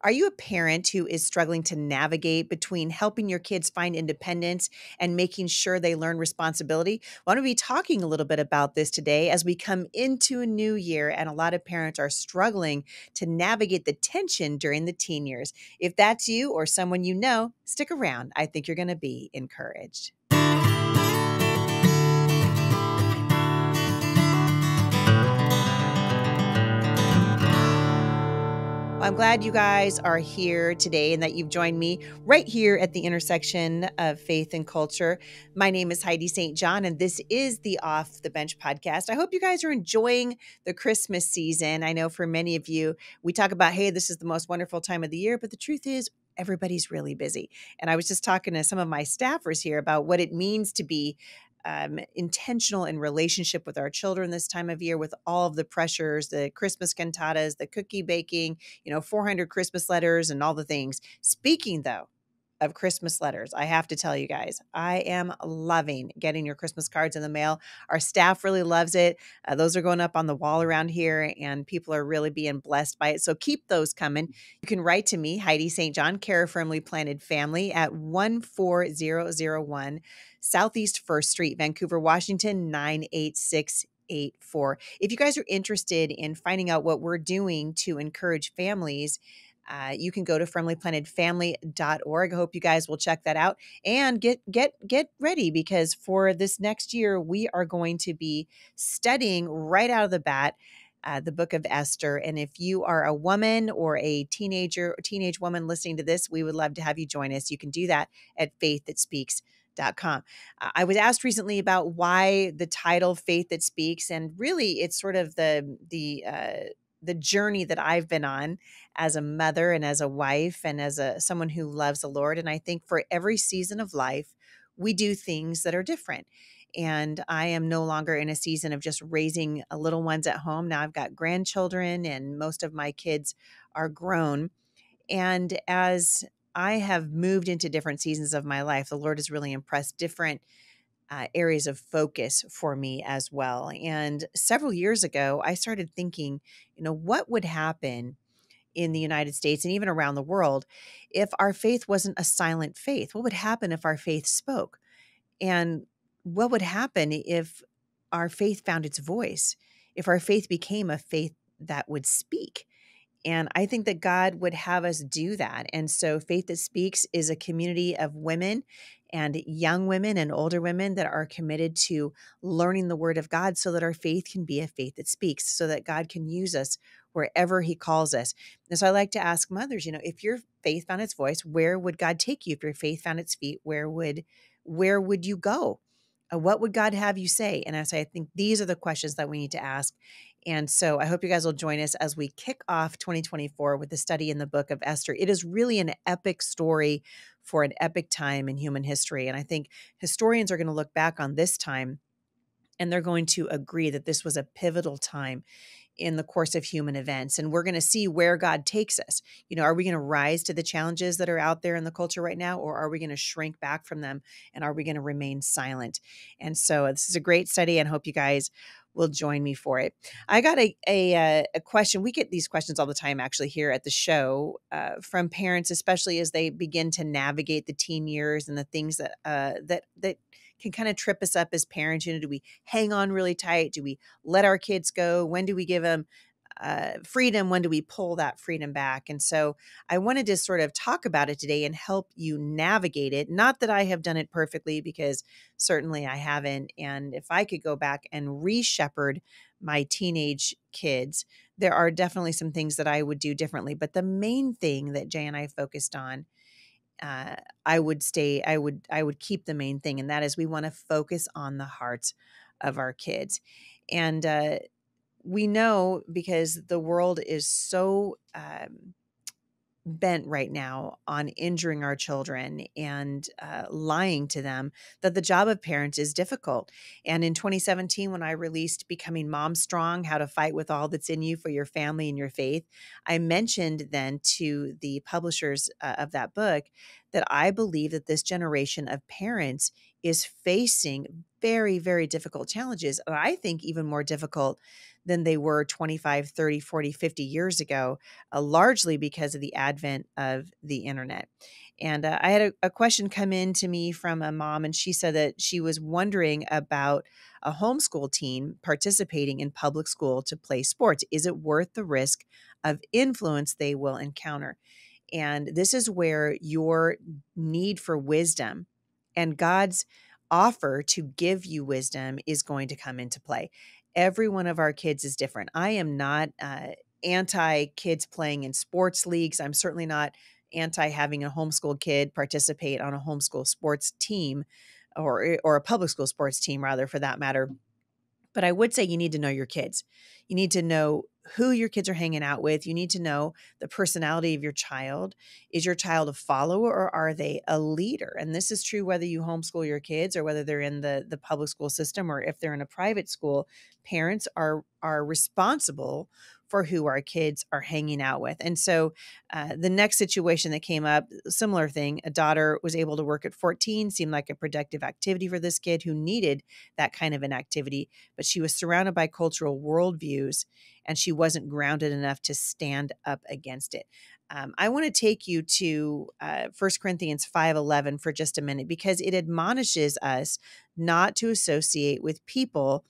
Are you a parent who is struggling to navigate between helping your kids find independence and making sure they learn responsibility? Well, I'm going to be talking a little bit about this today as we come into a new year, and a lot of parents are struggling to navigate the tension during the teen years. If that's you or someone you know, stick around. I think you're going to be encouraged. I'm glad you guys are here today and that you've joined me right here at the intersection of faith and culture. My name is Heidi St. John, and this is the Off the Bench podcast. I hope you guys are enjoying the Christmas season. I know for many of you, we talk about, hey, this is the most wonderful time of the year, but the truth is, everybody's really busy. And I was just talking to some of my staffers here about what it means to be intentional in relationship with our children this time of year, with all of the pressures, the Christmas cantatas, the cookie baking, 400 Christmas letters and all the things. Speaking though of Christmas letters, I have to tell you guys, I am loving getting your Christmas cards in the mail. Our staff really loves it. Those are going up on the wall around here, and people are really being blessed by it. So keep those coming. You can write to me, Heidi St. John, care of firmly planted family, at 14001 Southeast First Street, Vancouver, Washington, 98684. If you guys are interested in finding out what we're doing to encourage families, you can go to firmlyplantedfamily.org. I hope you guys will check that out and get ready, because for this next year, we are going to be studying right out of the bat the book of Esther. And if you are a woman or a teenage woman listening to this, we would love to have you join us. You can do that at faiththatspeaks.com. I was asked recently about why the title Faith That Speaks, and really it's sort of the journey that I've been on as a mother and as a wife and as someone who loves the Lord. And I think for every season of life, we do things that are different. And I am no longer in a season of just raising little ones at home. Now I've got grandchildren, and most of my kids are grown. And as I have moved into different seasons of my life, the Lord has really impressed different areas of focus for me as well. And several years ago, I started thinking, what would happen in the United States and even around the world if our faith wasn't a silent faith? What would happen if our faith spoke? And what would happen if our faith found its voice, if our faith became a faith that would speak? And I think that God would have us do that. And so Faith That Speaks is a community of women and young women and older women that are committed to learning the word of God so that our faith can be a faith that speaks, so that God can use us wherever he calls us. And so I like to ask mothers, if your faith found its voice, where would God take you? If your faith found its feet, where would you go? What would God have you say? And I think these are the questions that we need to ask. And so I hope you guys will join us as we kick off 2024 with the study in the book of Esther. It is really an epic story for an epic time in human history. And I think historians are going to look back on this time and they're going to agree that this was a pivotal time in the course of human events. And we're going to see where God takes us. Are we going to rise to the challenges that are out there in the culture right now, or are we going to shrink back from them? And are we going to remain silent? And so this is a great study, and hope you guys will join me for it. I got a question. We get these questions all the time, actually, here at the show from parents, especially as they begin to navigate the teen years and the things that can kind of trip us up as parents. Do we hang on really tight? Do we let our kids go? When do we give them freedom? When do we pull that freedom back? And so I wanted to sort of talk about it today and help you navigate it. Not that I have done it perfectly, because certainly I haven't. And if I could go back and re-shepherd my teenage kids, there are definitely some things that I would do differently. But the main thing that Jay and I focused on, I would keep the main thing. And that is, we want to focus on the hearts of our kids. And we know, because the world is so bent right now on injuring our children and lying to them, that the job of parents is difficult. And in 2017, when I released Becoming Mom Strong, How to Fight with All That's in You for Your Family and Your Faith, I mentioned then to the publishers of that book that I believe that this generation of parents is facing very, very difficult challenges. And I think even more difficult than they were 25, 30, 40, 50 years ago, largely because of the advent of the internet. And I had a question come in to me from a mom, and she said that she was wondering about a homeschool teen participating in public school to play sports. Is it worth the risk of influence they will encounter? And this is where your need for wisdom and God's offer to give you wisdom is going to come into play. Every one of our kids is different. I am not anti kids playing in sports leagues. I'm certainly not anti having a homeschool kid participate on a homeschool sports team, or a public school sports team, rather, for that matter. But I would say you need to know your kids. You need to know who your kids are hanging out with. You need to know the personality of your child. Is your child a follower, or are they a leader? And this is true whether you homeschool your kids or whether they're in the public school system or if they're in a private school. Parents are responsible for who our kids are hanging out with. And so the next situation that came up, similar thing, a daughter was able to work at 14, seemed like a productive activity for this kid who needed that kind of an activity, but she was surrounded by cultural worldviews and she wasn't grounded enough to stand up against it. I want to take you to 1 Corinthians 5:11 for just a minute, because it admonishes us not to associate with people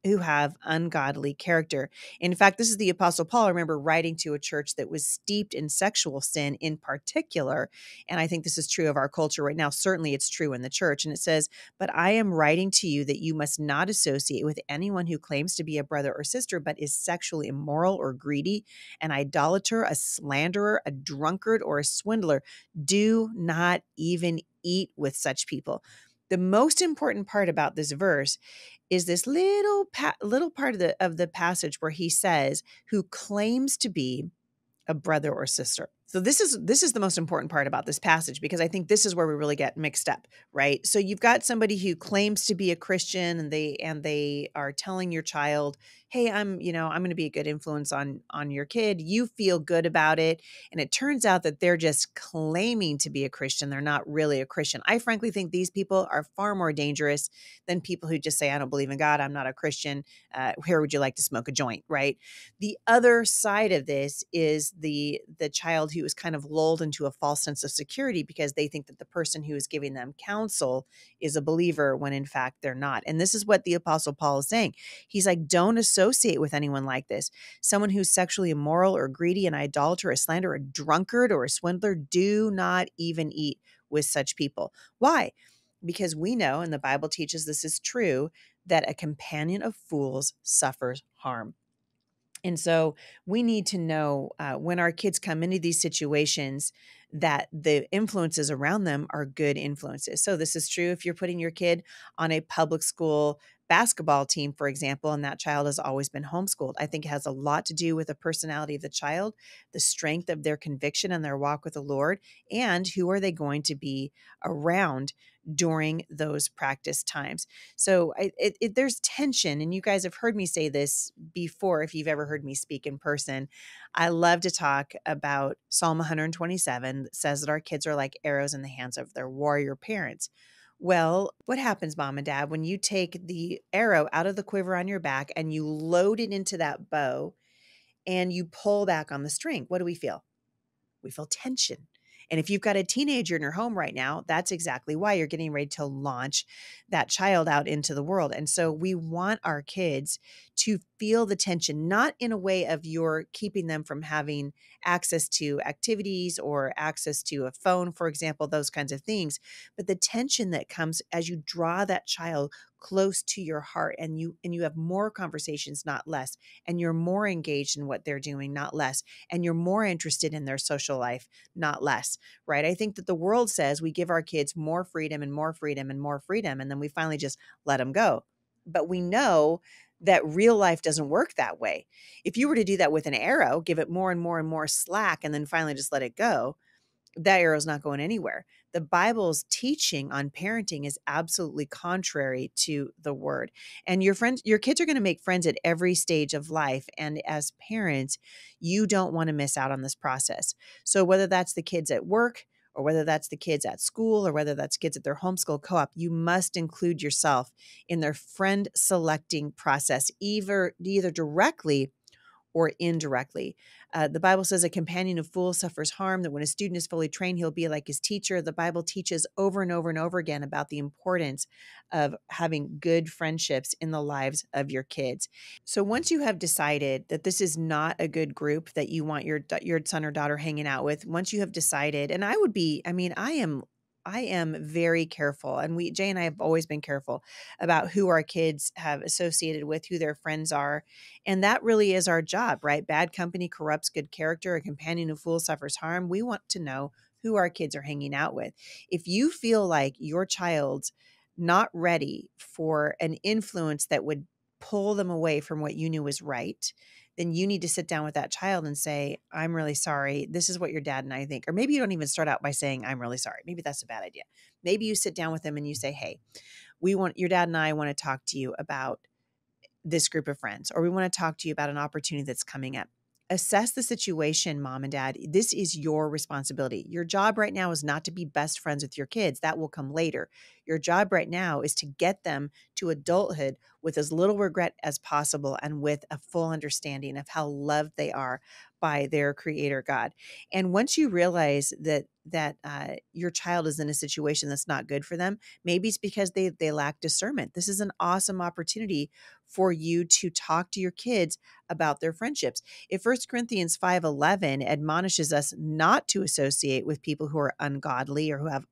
who have ungodly character. In fact, this is the Apostle Paul, I remember, writing to a church that was steeped in sexual sin in particular. And I think this is true of our culture right now. Certainly it's true in the church. And it says, "But I am writing to you that you must not associate with anyone who claims to be a brother or sister, but is sexually immoral or greedy, an idolater, a slanderer, a drunkard, or a swindler. Do not even eat with such people." The most important part about this verse is this little part of the passage where he says, "who claims to be a brother or sister." So this is the most important part about this passage, because I think this is where we really get mixed up, right? So you've got somebody who claims to be a Christian, and they are telling your child, "Hey, I'm going to be a good influence on your kid." You feel good about it, and it turns out that they're just claiming to be a Christian. They're not really a Christian. I frankly think these people are far more dangerous than people who just say, "I don't believe in God. I'm not a Christian. Where would you like to smoke a joint?" Right? The other side of this is the child who is kind of lulled into a false sense of security because they think that the person who is giving them counsel is a believer when in fact they're not. And this is what the Apostle Paul is saying. He's like, don't associate with anyone like this. Someone who's sexually immoral or greedy, an idolater, a slanderer, a drunkard, or a swindler. Do not even eat with such people. Why? Because we know, and the Bible teaches this is true, that a companion of fools suffers harm. And so we need to know when our kids come into these situations that the influences around them are good influences. So this is true if you're putting your kid on a public school basketball team, for example, and that child has always been homeschooled. I think it has a lot to do with the personality of the child, the strength of their conviction and their walk with the Lord, and who are they going to be around during those practice times. So there's tension, and you guys have heard me say this before if you've ever heard me speak in person. I love to talk about Psalm 127 that says that our kids are like arrows in the hands of their warrior parents. Well, what happens, mom and dad, when you take the arrow out of the quiver on your back and you load it into that bow and you pull back on the string? What do we feel? We feel tension. And if you've got a teenager in your home right now, that's exactly why you're getting ready to launch that child out into the world. And so we want our kids to feel the tension, not in a way of you're keeping them from having access to activities or access to a phone, for example, those kinds of things, but the tension that comes as you draw that child close to your heart, and you have more conversations, not less, and you're more engaged in what they're doing, not less, and you're more interested in their social life, not less, right? I think that the world says we give our kids more freedom and more freedom and more freedom, and then we finally just let them go. But we know that real life doesn't work that way. If you were to do that with an arrow, give it more and more and more slack, and then finally just let it go, that arrow's not going anywhere. The Bible's teaching on parenting is absolutely contrary to the word. And your kids are going to make friends at every stage of life. And as parents, you don't want to miss out on this process. So whether that's the kids at work, or whether that's the kids at school or whether that's kids at their homeschool co-op, you must include yourself in their friend selecting process, either directly or indirectly. The Bible says a companion of fools suffers harm, that when a student is fully trained, he'll be like his teacher. The Bible teaches over and over and over again about the importance of having good friendships in the lives of your kids. So once you have decided that this is not a good group that you want your son or daughter hanging out with, once you have decided, and I am very careful, and Jay and I have always been careful about who our kids have associated with, who their friends are. And that really is our job, right? Bad company corrupts good character. A companion who fools suffers harm. We want to know who our kids are hanging out with. If you feel like your child's not ready for an influence that would pull them away from what you knew was right, then you need to sit down with that child and say, I'm really sorry. This is what your dad and I think. Or maybe you don't even start out by saying, I'm really sorry. Maybe that's a bad idea. Maybe you sit down with them and you say, hey, your dad and I want to talk to you about this group of friends, or we want to talk to you about an opportunity that's coming up. Assess the situation, mom and dad. This is your responsibility. Your job right now is not to be best friends with your kids. That will come later. Your job right now is to get them to adulthood with as little regret as possible and with a full understanding of how loved they are by their creator God. And once you realize that your child is in a situation that's not good for them, maybe it's because they lack discernment. This is an awesome opportunity for you to talk to your kids about their friendships. If 1 Corinthians 5:11 admonishes us not to associate with people who are ungodly or who have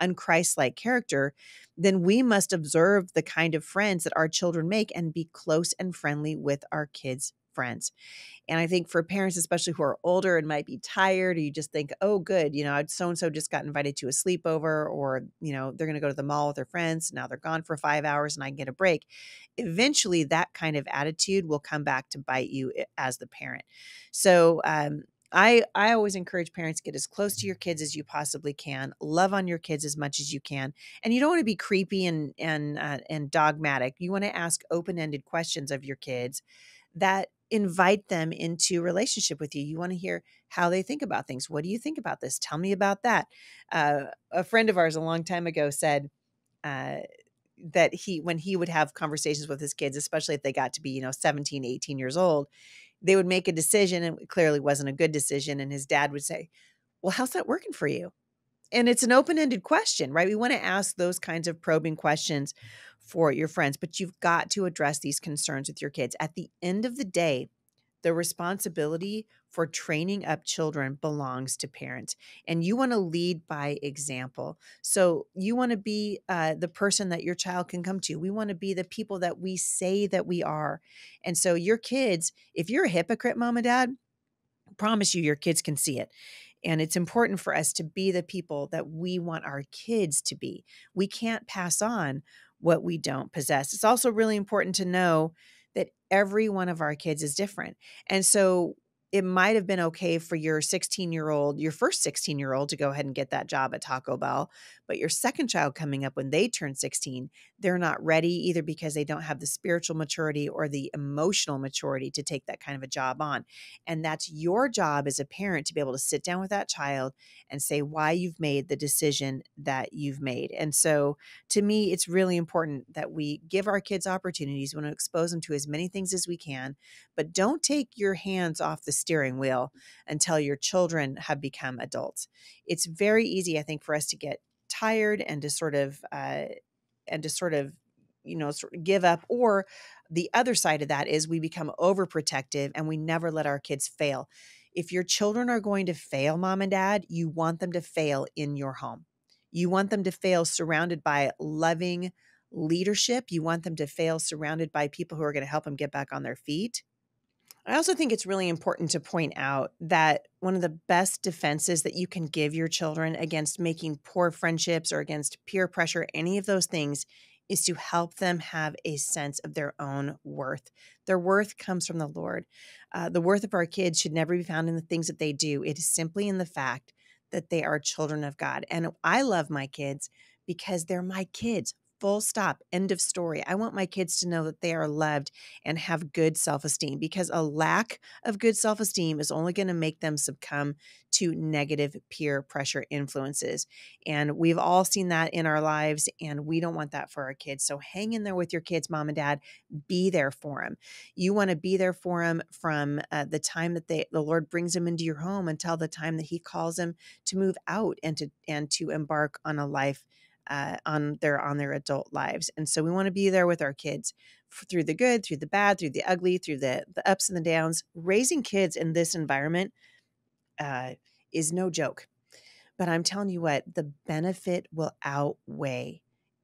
unchrist-like character, then we must observe the kind of friends that our children make and be close and friendly with our kids' friends. And I think for parents, especially who are older and might be tired, or you just think, oh, good, so-and-so just got invited to a sleepover, or, they're going to go to the mall with their friends. Now they're gone for 5 hours and I can get a break. Eventually that kind of attitude will come back to bite you as the parent. So, I always encourage parents, get as close to your kids as you possibly can. Love on your kids as much as you can, and you don't want to be creepy and dogmatic. You want to ask open-ended questions of your kids that invite them into relationship with you. You want to hear how they think about things. What do you think about this? Tell me about that. A friend of ours a long time ago said uh, that when he would have conversations with his kids, especially if they got to be, 17, 18 years old, they would make a decision and it clearly wasn't a good decision. And his dad would say, well, how's that working for you? And it's an open-ended question, right? We want to ask those kinds of probing questions for your friends, but you've got to address these concerns with your kids. At the end of the day, the responsibility for training up children belongs to parents, and you want to lead by example. So you want to be the person that your child can come to. We want to be the people that we say that we are. And so your kids, if you're a hypocrite, mom and dad, I promise you, your kids can see it. And it's important for us to be the people that we want our kids to be. We can't pass on what we don't possess. It's also really important to know that every one of our kids is different. And so it might have been okay for your first 16-year-old to go ahead and get that job at Taco Bell, but your second child coming up when they turn 16, they're not ready either because they don't have the spiritual maturity or the emotional maturity to take that kind of a job on. And that's your job as a parent to be able to sit down with that child and say why you've made the decision that you've made. And so to me, it's really important that we give our kids opportunities. We want to expose them to as many things as we can, but don't take your hands off the steering wheel until your children have become adults. It's very easy, I think, for us to get tired and to sort of give up. Or the other side of that is we become overprotective and we never let our kids fail. If your children are going to fail, mom and dad, you want them to fail in your home. You want them to fail surrounded by loving leadership. You want them to fail surrounded by people who are going to help them get back on their feet. I also think it's really important to point out that one of the best defenses that you can give your children against making poor friendships or against peer pressure, any of those things, is to help them have a sense of their own worth. Their worth comes from the Lord. The worth of our kids should never be found in the things that they do. It is simply in the fact that they are children of God. And I love my kids because they're my kids full stop, end of story. I want my kids to know that they are loved and have good self-esteem, because a lack of good self-esteem is only going to make them succumb to negative peer pressure influences. And we've all seen that in our lives, and we don't want that for our kids. So hang in there with your kids, mom and dad. Be there for them. You want to be there for them from the time that the Lord brings them into your home until the time that He calls them to move out and to embark on a life on their adult lives. And so we want to be there with our kids through the good, through the bad, through the ugly, through the ups and the downs. Raising kids in this environment is no joke. But I'm telling you what, the benefit will outweigh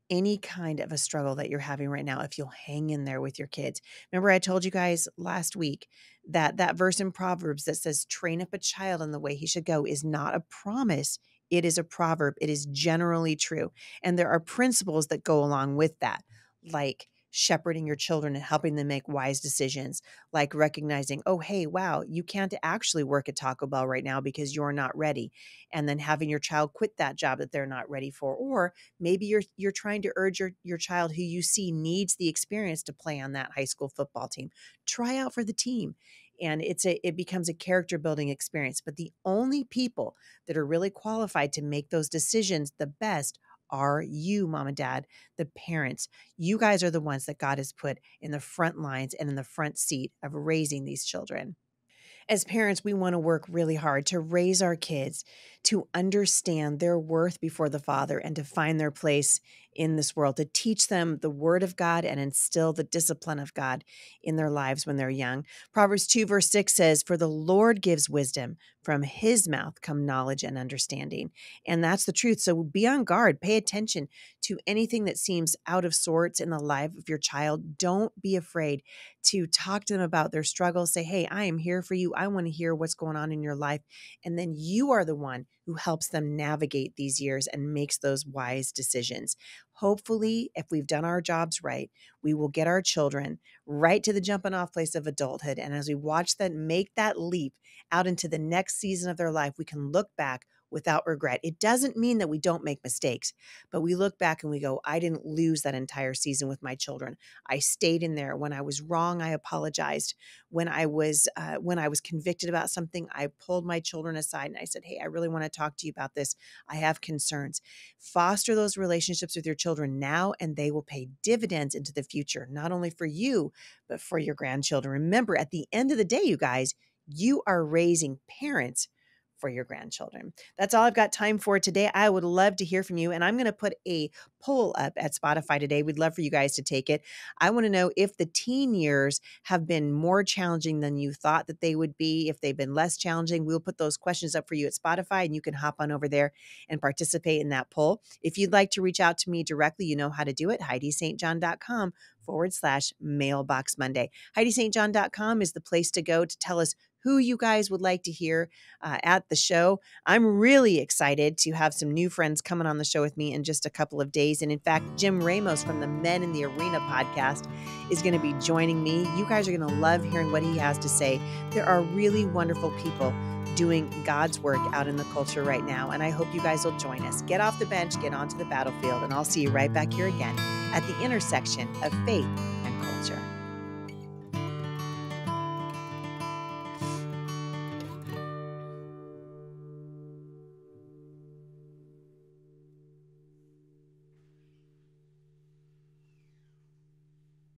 any kind of a struggle that you're having right now if you'll hang in there with your kids. Remember, I told you guys last week that that verse in Proverbs that says, train up a child in the way he should go, is not a promise. It is a proverb. It is generally true. And there are principles that go along with that, like shepherding your children and helping them make wise decisions, like recognizing, oh, hey, wow, you can't actually work at Taco Bell right now because you're not ready. And then having your child quit that job that they're not ready for. Or maybe you're trying to urge your child who you see needs the experience to play on that high school football team. Try out for the team. And it becomes a character building experience. But the only people that are really qualified to make those decisions the best are you, mom and dad, the parents. You guys are the ones that God has put in the front lines and in the front seat of raising these children. As parents, we want to work really hard to raise our kids to understand their worth before the Father and to find their place in this world, to teach them the Word of God and instill the discipline of God in their lives when they're young. Proverbs 2 verse 6 says, for the Lord gives wisdom, from His mouth come knowledge and understanding. And that's the truth. So be on guard. Pay attention to anything that seems out of sorts in the life of your child. Don't be afraid to talk to them about their struggles. Say, hey, I am here for you. I want to hear what's going on in your life. And then you are the one who helps them navigate these years and makes those wise decisions. Hopefully, if we've done our jobs right, we will get our children right to the jumping off place of adulthood. And as we watch them make that leap out into the next season of their life, we can look back without regret. It doesn't mean that we don't make mistakes, but we look back and we go, I didn't lose that entire season with my children. I stayed in there. When I was wrong, I apologized. When I was convicted about something, I pulled my children aside and I said, hey, I really want to talk to you about this. I have concerns. Foster those relationships with your children now, and they will pay dividends into the future, not only for you, but for your grandchildren. Remember, at the end of the day, you guys, you are raising parents for your grandchildren. That's all I've got time for today. I would love to hear from you. And I'm going to put a poll up at Spotify today. We'd love for you guys to take it. I want to know if the teen years have been more challenging than you thought that they would be, if they've been less challenging. We'll put those questions up for you at Spotify, and you can hop on over there and participate in that poll. If you'd like to reach out to me directly, you know how to do it. HeidiSt.John.com/mailbox Monday. HeidiSt.John.com is the place to go to tell us who you guys would like to hear at the show. I'm really excited to have some new friends coming on the show with me in just a couple of days. And in fact, Jim Ramos from the Men in the Arena podcast is going to be joining me. You guys are going to love hearing what he has to say. There are really wonderful people doing God's work out in the culture right now. And I hope you guys will join us. Get off the bench, get onto the battlefield, and I'll see you right back here again at the intersection of faith and culture.